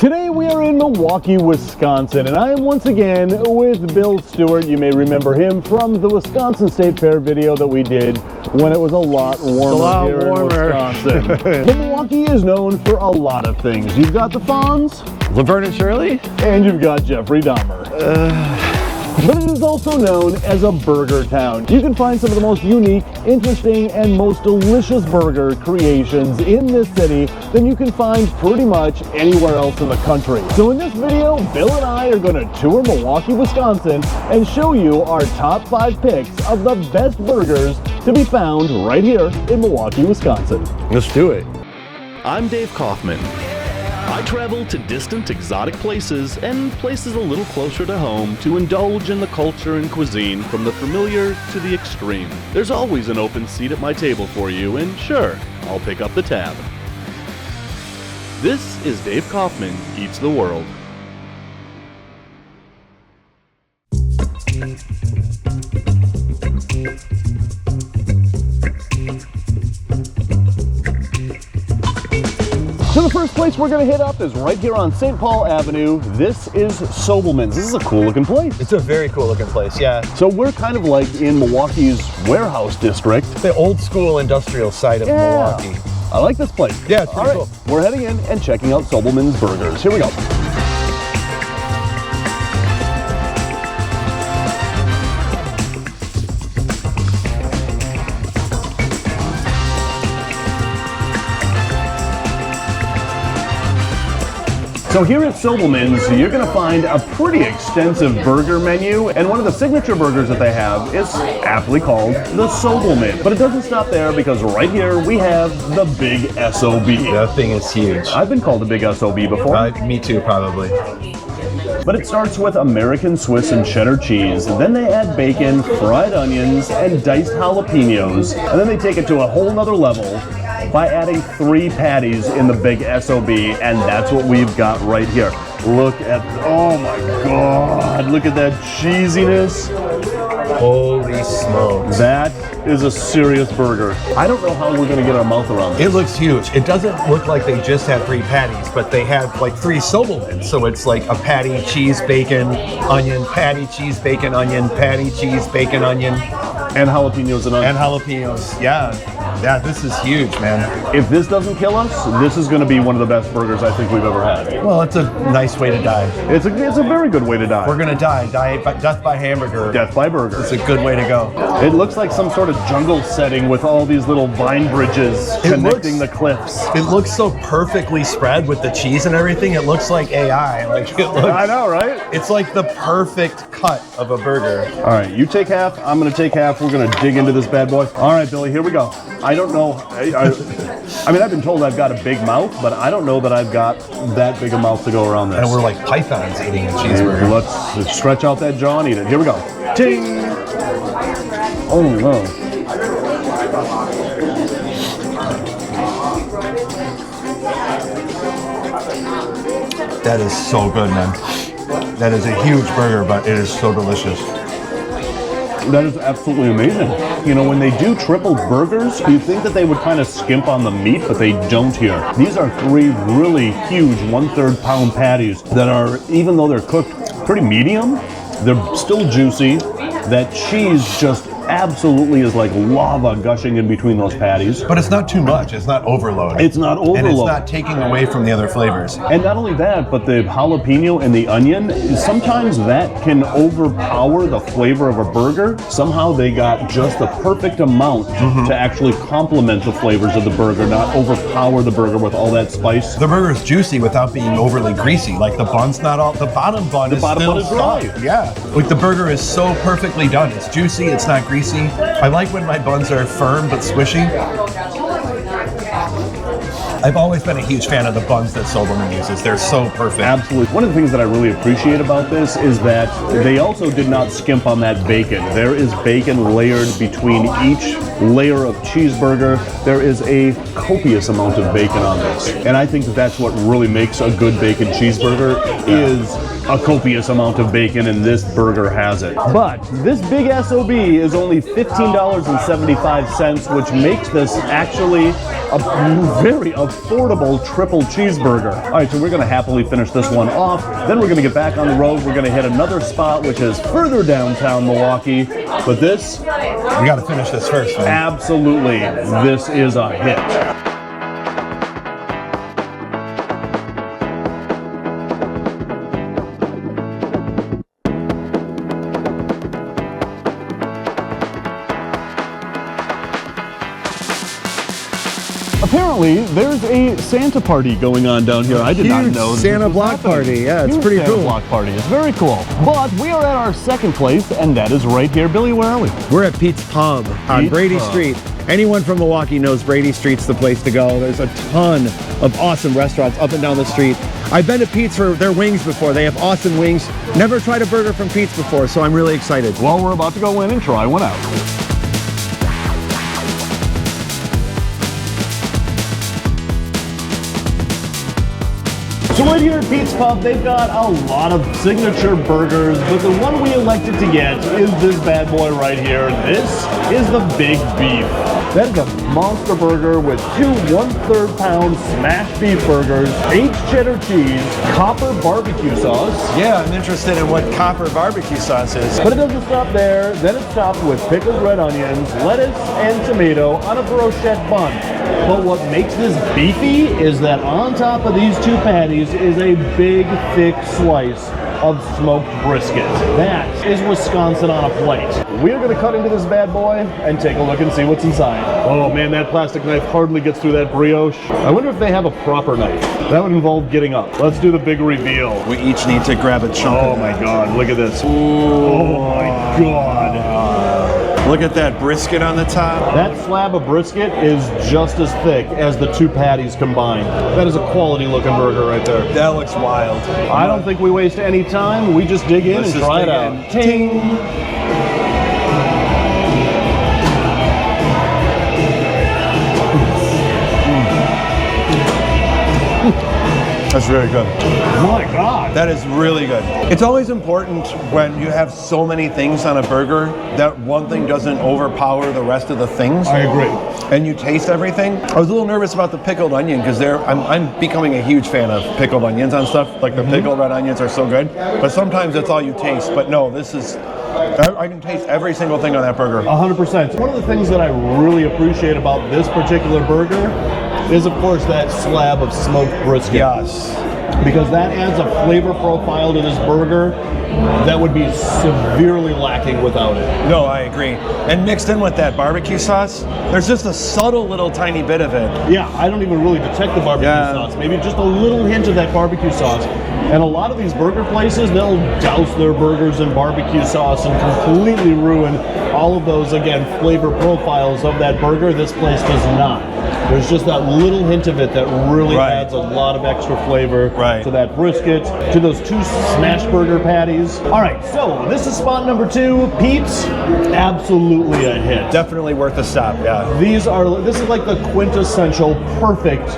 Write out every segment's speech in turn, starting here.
Today we are in Milwaukee, Wisconsin, and I am once again with Bill Stewart. You may remember him from the Wisconsin State Fair video that we did when it was a lot warmer here in Wisconsin. But Milwaukee is known for a lot of things. You've got the Fonz, Laverne and Shirley, and you've got Jeffrey Dahmer. But it is also known as a burger town. You can find some of the most unique, interesting, and most delicious burger creations in this city than you can find pretty much anywhere else in the country. So in this video, Bill and I are going to tour Milwaukee, Wisconsin, and show you our top 5 picks of the best burgers to be found right here in Milwaukee, Wisconsin. let's do it. I'm Dāv Kaufman. I travel to distant, exotic places and places a little closer to home to indulge in the culture and cuisine from the familiar to the extreme. There's always an open seat at my table for you, and sure, I'll pick up the tab. This is Dāv Kaufman Eats the World. So the first place we're going to hit up is right here on St. Paul Avenue. This is Soberman's. This is a cool looking place. It's a very cool looking place, yeah. So we're kind of like in Milwaukee's warehouse district. The old school industrial side of Milwaukee. I like this place. Yeah, it's pretty cool. We're heading in and checking out Soberman's Burgers. Here we go. So here at Soberman's, you're going to find a pretty extensive burger menu, and one of the signature burgers that they have is aptly called the Soberman. But it doesn't stop there, because right here we have the Big SOB. That thing is huge. I've been called a Big SOB before. Me too, probably. But it starts with American Swiss and cheddar cheese, then they add bacon, fried onions, and diced jalapenos, and then they take it to a whole nother level by adding 3 patties in the Big SOB, and that's what we've got right here. Look at, oh my God, look at that cheesiness. Holy smokes. That is a serious burger. I don't know how we're gonna get our mouth around this. It looks huge. It doesn't look like they just had 3 patties, but they have like 3 Sobermans. So it's like a patty, cheese, bacon, onion, patty, cheese, bacon, onion, patty, cheese, bacon, onion. And jalapenos and onions. And jalapenos, yeah. Yeah, this is huge, man. If this doesn't kill us, this is gonna be one of the best burgers I think we've ever had. Well, it's a nice way to die. It's a very good way to die. We're gonna die. Death by hamburger. Death by burger. It's a good way to go. It looks like some sort of jungle setting with all these little vine bridges connecting the cliffs. It looks so perfectly spread with the cheese and everything. It looks like AI. Like it looks, I know, right? It's like the perfect cut of a burger. All right, you take half, I'm gonna take half. We're gonna dig into this bad boy. All right, Billy, here we go. I don't know. I mean, I've been told I've got a big mouth, but I don't know that I've got that big a mouth to go around this. And we're like pythons eating a cheeseburger. Let's stretch out that jaw and eat it. Here we go. Ting! Oh no. That is so good, man. That is a huge burger, but it is so delicious. That is absolutely amazing. You know, when they do triple burgers, you'd think that they would kind of skimp on the meat, but they don't here. These are 3 really huge 1/3 pound patties that are, even though they're cooked pretty medium, they're still juicy. That cheese just absolutely is like lava gushing in between those patties. But it's not too much. It's not overload. It's not overload. And it's not taking away from the other flavors. And not only that, but the jalapeno and the onion, sometimes that can overpower the flavor of a burger. Somehow they got just the perfect amount to actually complement the flavors of the burger, not overpower the burger with all that spice. The burger is juicy without being overly greasy. Like the bun's not all, the bottom bun is still dry. soft. Yeah. Like the burger is so perfectly done. It's juicy, it's not greasy. I like when my buns are firm but squishy. I've always been a huge fan of the buns that Soberman uses. They're so perfect. Absolutely. One of the things that I really appreciate about this is that they also did not skimp on that bacon. There is bacon layered between each layer of cheeseburger. There is a copious amount of bacon on this. And I think that that's what really makes a good bacon cheeseburger is a copious amount of bacon, and this burger has it. But this big SOB is only $15.75, which makes this actually a very affordable affordable triple cheeseburger. All right, so we're gonna happily finish this one off. Then we're gonna get back on the road. We're gonna hit another spot, which is further downtown Milwaukee. But this, We got to finish this first, man. absolutely, this is a hit. Apparently, there's a Santa party going on down here. I did not know that Santa this was block happening. party. Yeah, it's Huge pretty Santa cool. block party. It's very cool. But we are at our second place, and that is right here. Billy, where are we? We're at Pete's Pub on Pete's Brady Pub. Street. Anyone from Milwaukee knows Brady Street's the place to go. There's a ton of awesome restaurants up and down the street. I've been to Pete's for their wings before. They have awesome wings. Never tried a burger from Pete's before, so I'm really excited. Well, we're about to go in and try one out. So right here at Pete's Pub, they've got a lot of signature burgers, but the one we elected to get is this bad boy right here. This is the Big Beef. That is a monster burger with two 1/3 pound smashed beef burgers, aged cheddar cheese, copper barbecue sauce. Yeah, I'm interested in what copper barbecue sauce is. But it doesn't stop there. Then it's topped with pickled red onions, lettuce, and tomato on a brochette bun. But what makes this beefy is that on top of these two patties is a big, thick slice of smoked brisket. That is Wisconsin on a plate. We're gonna cut into this bad boy and take a look and see what's inside. Oh man, that plastic knife hardly gets through that brioche. I wonder if they have a proper knife. That would involve getting up. Let's do the big reveal. We each need to grab a chunk. Oh my God, look at this. Oh my God. Look at that brisket on the top. That slab of brisket is just as thick as the two patties combined. That is a quality looking burger right there. That looks wild. I don't think we waste any time. We just dig in Let's and just try it dig out. in. Ting! That's really good. My God. That is really good. It's always important when you have so many things on a burger that one thing doesn't overpower the rest of the things. I agree. And you taste everything. I was a little nervous about the pickled onion because I'm becoming a huge fan of pickled onions on stuff. Like the pickled red onions are so good. But sometimes that's all you taste. But no, this is, I can taste every single thing on that burger. 100%. One of the things that I really appreciate about this particular burger is, of course, that slab of smoked brisket. Yes. Because that adds a flavor profile to this burger that would be severely lacking without it. No, I agree. And mixed in with that barbecue sauce, there's just a subtle little tiny bit of it. Yeah, I don't even really detect the barbecue sauce. Maybe just a little hint of that barbecue sauce. And a lot of these burger places, they'll douse their burgers in barbecue sauce and completely ruin all of those, again, flavor profiles of that burger. This place does not. There's just that little hint of it that really adds a lot of extra flavor to that brisket, to those two smashed burger patties. All right, so this is spot number 2. Pete's, absolutely a hit. Definitely worth a stop, yeah. This is like the quintessential perfect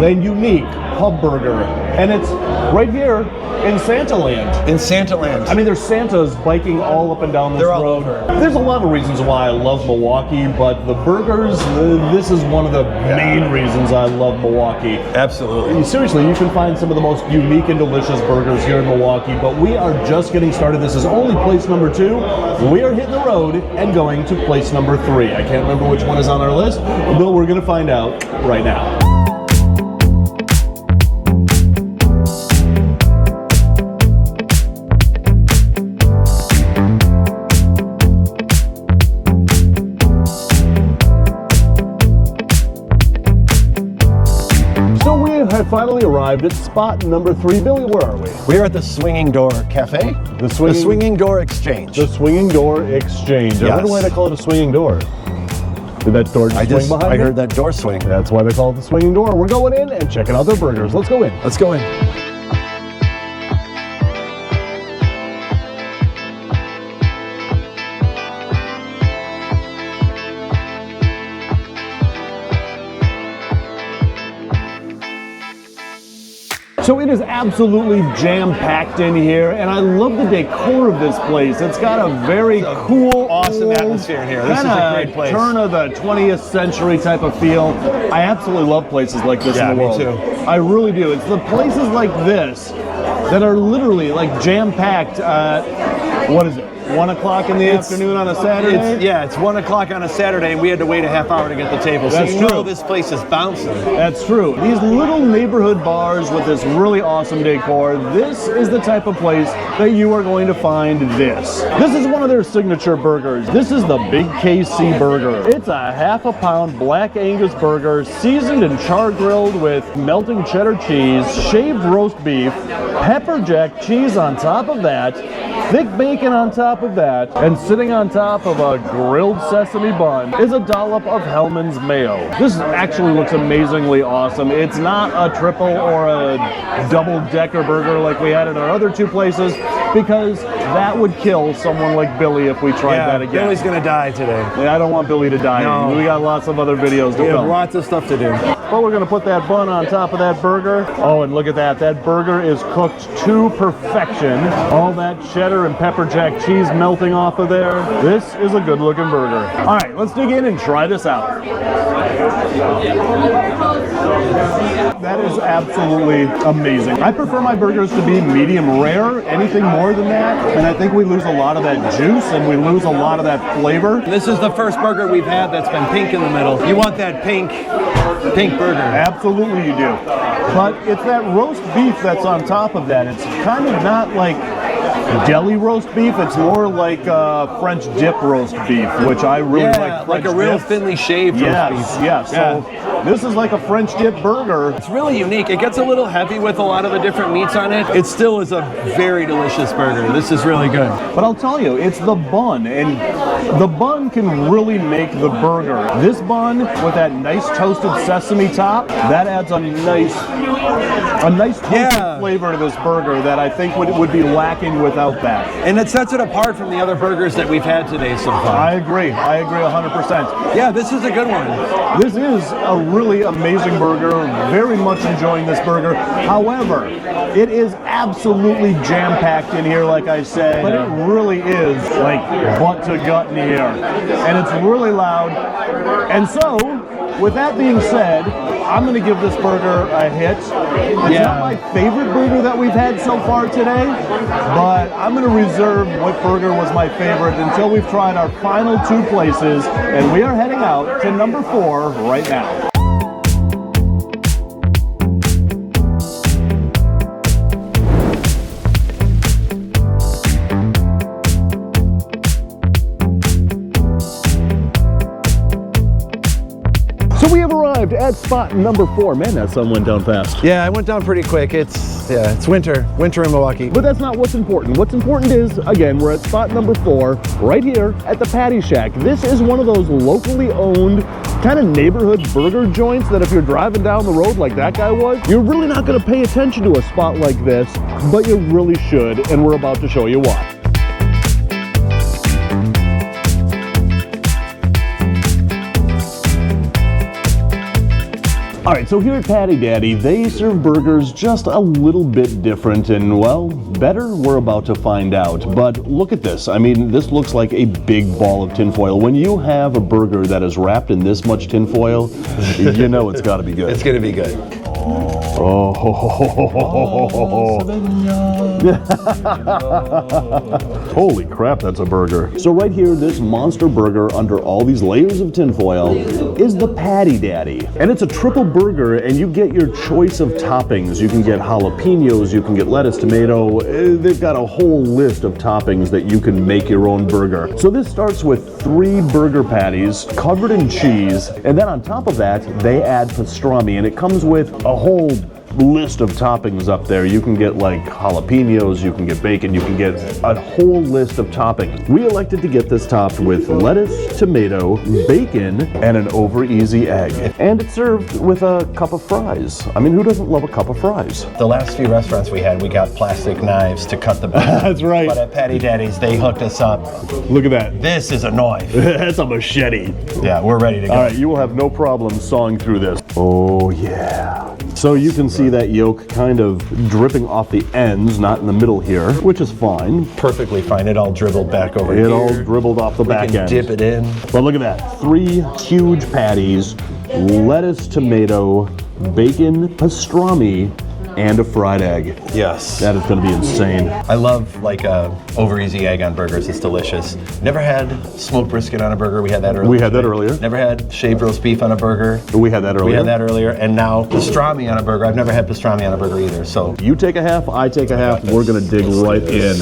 and unique pub burger. And it's right here in Santaland. In Santaland. I mean, there's Santas biking all up and down this All road. over. There's a lot of reasons why I love Milwaukee, but the burgers, this is one of the main reasons I love Milwaukee. Absolutely. Seriously, you can find some of the most unique and delicious burgers here in Milwaukee, but we are just getting started. This is only place number 2. We are hitting the road and going to place number 3. I can't remember which one is on our list, but we're going to find out right now. Have finally arrived at spot number 3. Billy, where are we? We're at the Swinging Door Cafe. The Swinging Door Exchange. The Swinging Door Exchange. I wonder why they call it a swinging door. Did that door just swing behind I me? heard that door swing. That's why they call it the Swinging Door. We're going in and checking out their burgers. Let's go in. Let's go in. So it is absolutely jam-packed in here, and I love the decor of this place. It's got a very cool, awesome atmosphere in here. This is a great place. Turn of the 20th century type of feel. I absolutely love places like this in the world. Me too. I really do. It's the places like this that are literally like jam-packed. What is it? 1 o'clock in the afternoon on a Saturday? It's 1 o'clock on a Saturday, and we had to wait a half hour to get the table. That's so you true. know this place is bouncing. That's true. These little neighborhood bars with this really awesome decor, this is the type of place that you are going to find this. This is one of their signature burgers. This is the Big KC Burger. It's a half-a-pound Black Angus burger, seasoned and char-grilled with melting cheddar cheese, shaved roast beef, pepper jack cheese on top of that, thick bacon on top of that, and sitting on top of a grilled sesame bun is a dollop of Hellman's mayo. This actually looks amazingly awesome. It's not a triple or a double-decker burger like we had at our other two places, because that would kill someone like Billy if we tried that again. Billy's gonna die today. Yeah, I don't want Billy to die. No. We got lots of other videos to We have film. lots of stuff to do. But we're gonna put that bun on top of that burger. Oh, and look at that. That burger is cooked to perfection. All that cheddar and pepper jack cheese melting off of there. This is a good looking burger. All right, let's dig in and try this out. That is absolutely amazing. I prefer my burgers to be medium rare. Anything more than that, and I think we lose a lot of that juice and we lose a lot of that flavor. This is the first burger we've had that's been pink in the middle. You want that pink burger. Absolutely you do. But it's that roast beef that's on top of that. It's kind of not like deli roast beef. It's more like French dip roast beef, which I really like. Like a real thinly shaved roast beef. Yes. So this is like a French dip burger. It's really unique. It gets a little heavy with a lot of the different meats on it. It still is a very delicious burger. This is really good. But I'll tell you, it's the bun, and the bun can really make the burger. This bun with that nice toasted sesame top, that adds a nice toasted flavor to this burger that I think would be lacking without that. And it sets it apart from the other burgers that we've had today so far. I agree 100%. Yeah, this is a good one. This is a really amazing burger. Very much enjoying this burger. However, it is absolutely jam-packed in here, like I said. But it really is like butt to gut in here. And it's really loud. And so, with that being said, I'm going to give this burger a hit. It's not my favorite burger that we've had so far today, but I'm going to reserve what burger was my favorite until we've tried our final two places, and we are heading out to number 4 right now. At spot number 4. Man, that sun went down fast. Yeah, I went down pretty quick. It's winter in Milwaukee. But that's not what's important. What's important is, again, we're at spot number 4, right here at the Patty Shack. This is one of those locally owned kind of neighborhood burger joints that if you're driving down the road like that guy was, you're really not going to pay attention to a spot like this, but you really should, and we're about to show you why. All right, so here at Patty Daddy, they serve burgers just a little bit different and, well, better, we're about to find out. But look at this. I mean, this looks like a big ball of tinfoil. When you have a burger that is wrapped in this much tinfoil, you know it's got to be good. It's going to be good. Holy crap, that's a burger. So right here, this monster burger under all these layers of tinfoil is the Patty Daddy. And it's a triple burger, and you get your choice of toppings. You can get jalapenos, you can get lettuce, tomato. They've got a whole list of toppings that you can make your own burger. So this starts with 3 burger patties covered in cheese, and then on top of that, they add pastrami, and it comes with a whole list of toppings up there. You can get like jalapenos, you can get bacon, you can get a whole list of toppings. We elected to get this topped with lettuce, tomato, bacon, and an over easy egg. And it's served with a cup of fries. I mean, who doesn't love a cup of fries? The last few restaurants we had, we got plastic knives to cut the burger. That's right. But at Patty Daddy's, they hooked us up. Look at that. This is a knife. That's a machete. Yeah, we're ready to go. All right, you will have no problem sawing through this. Oh, yeah. So you can see that yolk kind of dripping off the ends, not in the middle here, which is fine. Perfectly fine. It all dribbled back over here. It all dribbled off the back end. Dip it in. But look at that. 3 huge patties, lettuce, tomato, bacon, pastrami, and a fried egg. Yes. That is going to be insane. I love like over easy egg on burgers. It's delicious. Never had smoked brisket on a burger. We had that earlier. We had that earlier. Never had shaved roast beef on a burger. We had that earlier. We had that earlier. And now pastrami on a burger. I've never had pastrami on a burger either. So you take a half, I take a half. We're going to dig right in.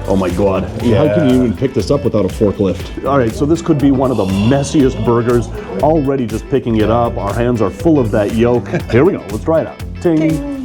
Oh my God. Yeah. How can you even pick this up without a forklift? All right, so this could be one of the messiest burgers. Already just picking it up. Our hands are full of that yolk. Here we go. Let's try it out. Ting.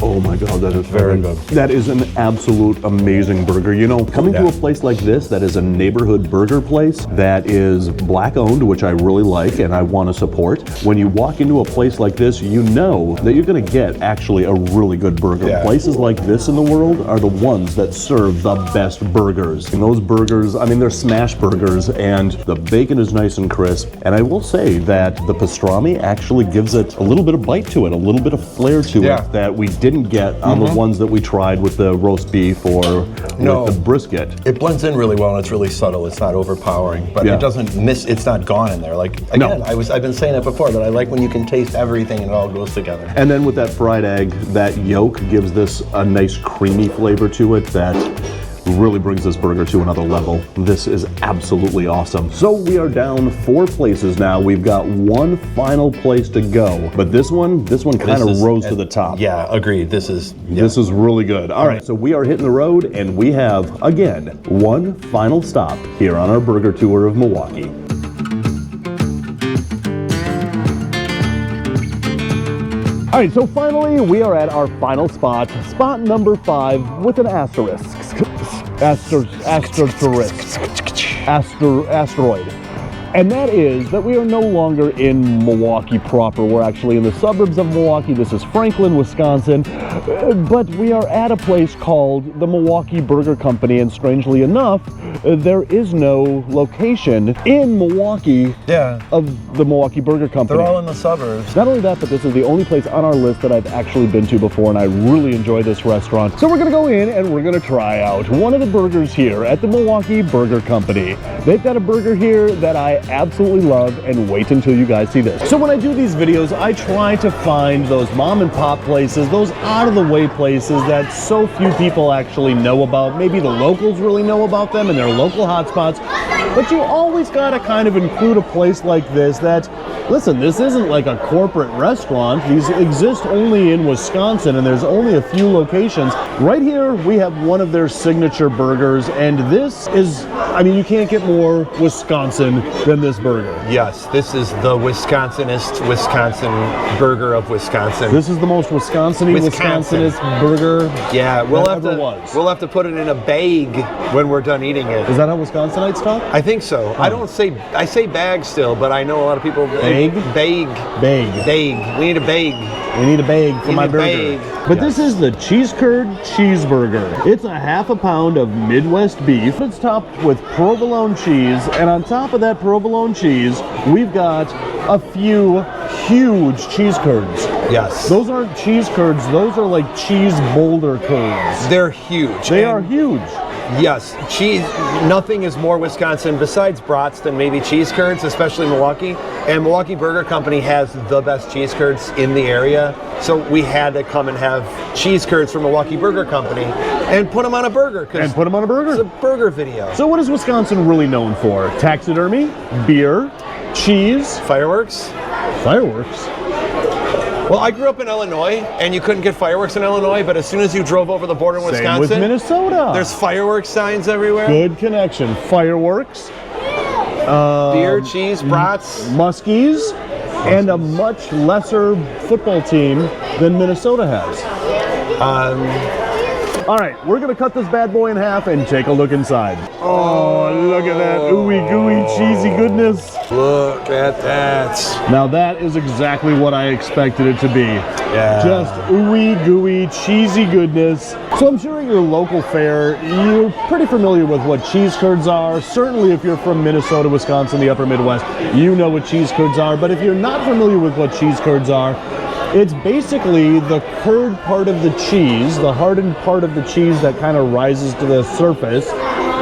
Oh my God, that is very good. That is an absolute amazing burger. You know, coming to a place like this that is a neighborhood burger place that is black owned, which I really like and I want to support. When you walk into a place like this, you know that you're going to get actually a really good burger. Yeah. Places like this in the world are the ones that serve the best burgers. And those burgers, I mean, they're smash burgers and the bacon is nice and crisp. And I will say that the pastrami actually gives it a little bit of bite to it, a little bit of flair to it that we didn't get on the ones that we tried with the roast beef or with the brisket. It blends in really well and it's really subtle. It's not overpowering, but it doesn't miss. It's not gone in there. Like again, I've been saying it before, but I like when you can taste everything and it all goes together. And then with that fried egg, that yolk gives this a nice creamy flavor to it that really brings this burger to another level. This is absolutely awesome. So we are down 4 places now. We've got one final place to go, but this one kind of rose to the top. Yeah, agreed. This is really good. All right, so we are hitting the road and we have, again, one final stop here on our burger tour of Milwaukee. All right, so finally we are at our final spot, spot number 5 with an asterisk. Asteroid. And that is that we are no longer in Milwaukee proper. We're actually in the suburbs of Milwaukee. This is Franklin, Wisconsin. But we are at a place called the Milwaukee Burger Company. And strangely enough, there is no location in Milwaukee of the Milwaukee Burger Company. They're all in the suburbs. Not only that, but this is the only place on our list that I've actually been to before, and I really enjoy this restaurant. So we're gonna go in and we're gonna try out one of the burgers here at the Milwaukee Burger Company. They've got a burger here that I absolutely love, and wait until you guys see this. So when I do these videos, I try to find those mom and pop places, those out of the way places that so few people actually know about. Maybe the locals really know about them and their local hotspots, but you always gotta kind of include a place like this that, listen, this isn't like a corporate restaurant. These exist only in Wisconsin and there's only a few locations. Right here, we have one of their signature burgers, and this is, I mean, you can't get more Wisconsin than this burger. Yes, this is the Wisconsinist Wisconsin burger of Wisconsin. This is the most Wisconsinist burger we'll have to put it in a bag when we're done eating it. Is that how Wisconsinites talk? I think so. I say bag still, but I know a lot of people Bag. We need a bag. We need a bag for my burger. Bag. But this is the cheese curd cheeseburger. It's a half a pound of Midwest beef. It's topped with provolone cheese, and on top of that provolone cheese, we've got a few huge cheese curds. Yes. Those aren't cheese curds, those are like cheese boulder curds. They're huge. They are huge. Yes, cheese. Nothing is more Wisconsin besides brats than maybe cheese curds, especially Milwaukee. And Milwaukee Burger Company has the best cheese curds in the area. So we had to come and have cheese curds from Milwaukee Burger Company and put them on a burger. And put them on a burger? It's a burger video. So what is Wisconsin really known for? Taxidermy, beer, cheese, Fireworks? Fireworks? Well, I grew up in Illinois, and you couldn't get fireworks in Illinois, but as soon as you drove over the border in Wisconsin, same with Minnesota. There's fireworks signs everywhere. Good connection. Fireworks, beer, cheese, brats, muskies, and a much lesser football team than Minnesota has. All right, we're gonna cut this bad boy in half and take a look inside. Oh, look at that ooey gooey cheesy goodness. Look at that. Now that is exactly what I expected it to be. Yeah. Just ooey gooey cheesy goodness. So I'm sure at your local fair, you're pretty familiar with what cheese curds are. Certainly if you're from Minnesota, Wisconsin, the upper Midwest, you know what cheese curds are. But if you're not familiar with what cheese curds are, it's basically the curd part of the cheese, the hardened part of the cheese that kind of rises to the surface.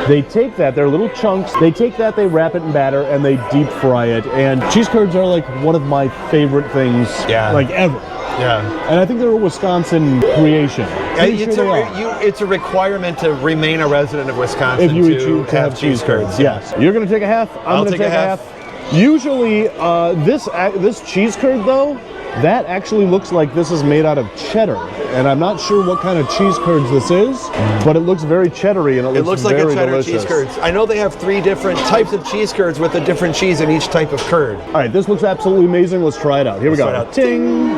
They take that, they're little chunks, they take that, they wrap it in batter, and they deep fry it. And cheese curds are like one of my favorite things, like ever. Yeah. And I think they're a Wisconsin creation. It's a requirement to remain a resident of Wisconsin if you to have cheese curds. Yes. You're going to take a half, I'm going to take a half. Usually, this cheese curd though, that actually looks like this is made out of cheddar, and I'm not sure what kind of cheese curds this is, but it looks very cheddary and it looks like very a cheddar delicious. cheese curds. I know they have 3 different types of cheese curds with a different cheese in each type of curd. All right, this looks absolutely amazing. Let's try it out. Here we go. Ting!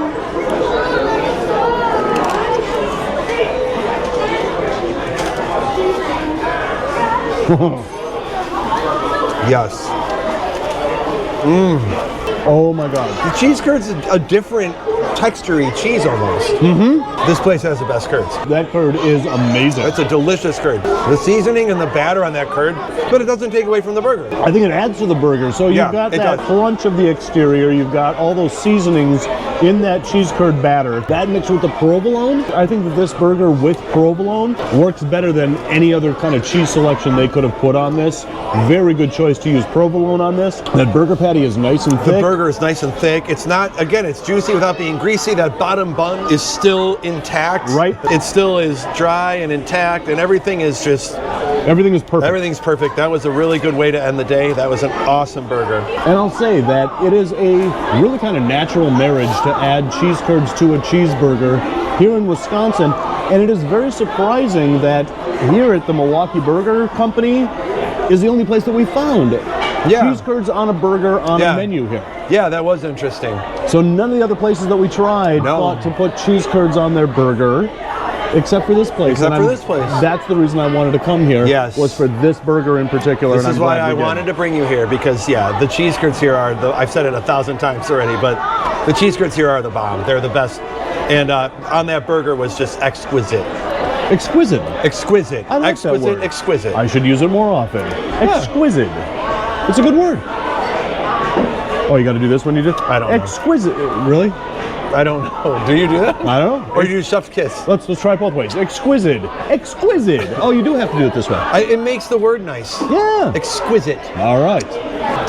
Yes. Oh my God. The cheese curds is a different textury cheese almost. This place has the best curds. That curd is amazing. It's a delicious curd. The seasoning and the batter on that curd, but it doesn't take away from the burger. I think it adds to the burger. So you've got that crunch of the exterior, you've got all those seasonings in that cheese curd batter. That mixed with the provolone, I think that this burger with provolone works better than any other kind of cheese selection they could have put on this. Very good choice to use provolone on this. That burger patty is nice and thick. The burger is nice and thick. It's not, again, it's juicy without being greasy. That bottom bun is still intact. Right. It still is dry and intact, and everything is just... Everything is perfect. Everything's perfect. That was a really good way to end the day. That was an awesome burger. And I'll say that it is a really kind of natural marriage to add cheese curds to a cheeseburger here in Wisconsin. And it is very surprising that here at the Milwaukee Burger Company is the only place that we found cheese curds on a burger on a menu here. Yeah, that was interesting. So none of the other places that we tried thought to put cheese curds on their burger. Except for this place. That's the reason I wanted to come here. Yes. Was for this burger in particular. This is why I wanted to bring you here, because the cheese curds here are I've said it 1,000 times already, but the cheese curds here are the bomb. They're the best. And on that burger was just exquisite. Exquisite. Exquisite. I like exquisite, that word. exquisite. I should use it more often. Exquisite. It's a good word. Oh, you got to do this when you do? I don't know. Exquisite. Really? I don't know. Do you do that? I don't know. Or you do chef's kiss? Let's try it both ways. Exquisite. Exquisite. Oh, you do have to do it this way. It makes the word nice. Yeah. Exquisite. All right.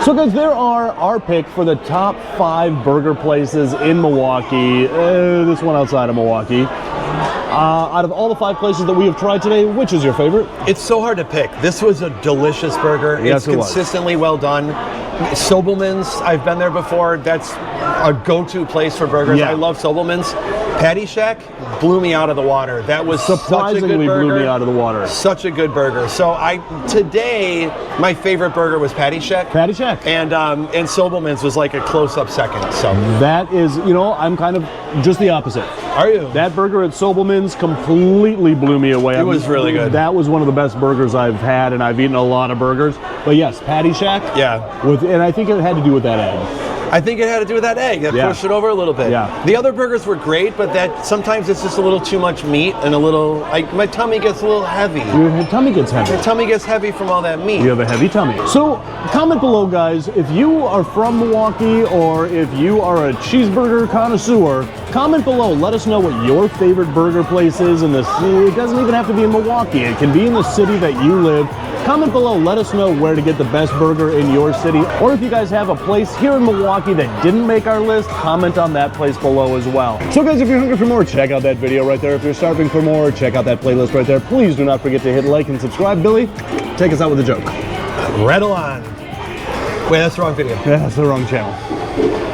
So guys, there are our pick for the top 5 burger places in Milwaukee. This one outside of Milwaukee. Out of all the 5 places that we have tried today, which is your favorite? It's so hard to pick. This was a delicious burger. Yes, it's consistently well done. Soberman's, I've been there before. That's a go-to place for burgers. Yeah. I love Soberman's. Patty Shack blew me out of the water. That was surprisingly such a good burger. Blew me out of the water. Such a good burger. So today my favorite burger was Patty Shack. Patty Shack. And Soberman's was like a close-up second. So that is, I'm kind of just the opposite. Are you? That burger at Soberman's completely blew me away. It was really good. That was one of the best burgers I've had, and I've eaten a lot of burgers. But yes, Patty Shack. Yeah. And I think it had to do with that egg. I think it had to do with that egg. That pushed it over a little bit. Yeah. The other burgers were great, but that sometimes it's just a little too much meat and a little, my tummy gets a little heavy. Your tummy gets heavy. Your tummy gets heavy from all that meat. You have a heavy tummy. So comment below, guys, if you are from Milwaukee or if you are a cheeseburger connoisseur, comment below. Let us know what your favorite burger place is in the city. It doesn't even have to be in Milwaukee. It can be in the city that you live. Comment below, let us know where to get the best burger in your city. Or if you guys have a place here in Milwaukee that didn't make our list, comment on that place below as well. So guys, if you're hungry for more, check out that video right there. If you're starving for more, check out that playlist right there. Please do not forget to hit like and subscribe. Billy, take us out with a joke. Rattle on. Wait, that's the wrong video. Yeah, that's the wrong channel.